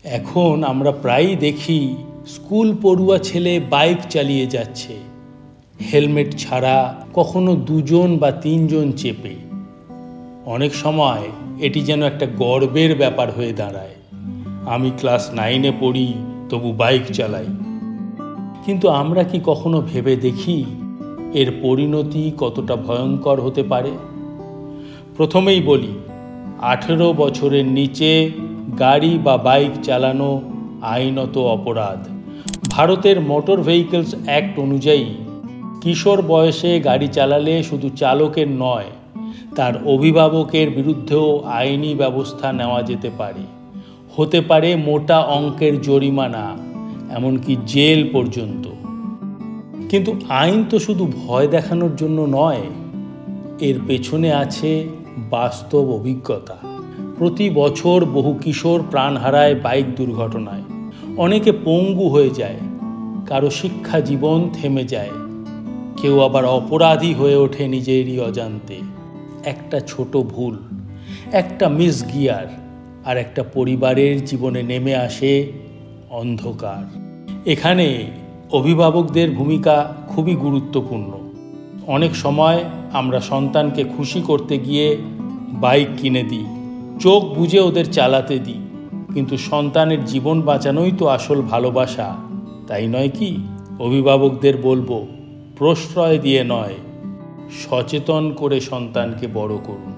এখন আমরা প্রায়ই দেখি স্কুল পড়ুয়া ছেলে বাইক চালিয়ে যাচ্ছে, হেলমেট ছাড়া, কখনো 2জন বা 3জন চেপে। অনেক সময় এটি যেন একটা গর্বের ব্যাপার হয়ে দাঁড়ায়। আমি ক্লাস 9-এ পড়ি, তবু বাইক চালাই। কিন্তু আমরা কি কখনো ভেবে দেখি এর পরিণতি কতটা ভয়ঙ্কর হতে পারে? প্রথমেই বলি, 18 বছরের নিচে গাড়ি বা বাইক চালানো আইনত অপরাধ। ভারতের মোটর ভেহিকলস অ্যাক্ট অনুযায়ী কিশোর বয়সে গাড়ি চালালে শুধু চালকের নয়, তার অভিভাবকের বিরুদ্ধেও আইনি ব্যবস্থা নেওয়া যেতে পারে। হতে পারে মোটা অঙ্কের জরিমানা, এমনকি জেল পর্যন্ত। কিন্তু আইন তো শুধু ভয় দেখানোর জন্য নয়, এর পেছনে আছে বাস্তব অভিজ্ঞতা। প্রতি বছর বহু কিশোর প্রাণ হারায় বাইক দুর্ঘটনায়। অনেকে পঙ্গু হয়ে যায়, কারো শিক্ষা জীবন থেমে যায়, কেউ আবার অপরাধী হয়ে ওঠে নিজেরই অজান্তে। একটা ছোট ভুল, একটা মিস গিয়ার, আর একটা পরিবারের জীবনে নেমে আসে অন্ধকার। এখানে অভিভাবকদের ভূমিকা খুবই গুরুত্বপূর্ণ। অনেক সময় আমরা সন্তানকে খুশি করতে গিয়ে বাইক কিনে দিই, চোখ বুজে ওদের চালাতে দিই, কিন্তু সন্তানের জীবন বাঁচানোই তো আসল ভালোবাসা, তাই নয় কি? অভিভাবকদের বলবো, প্রশ্রয় দিয়ে নয়, সচেতন করে সন্তানকে বড় করুন।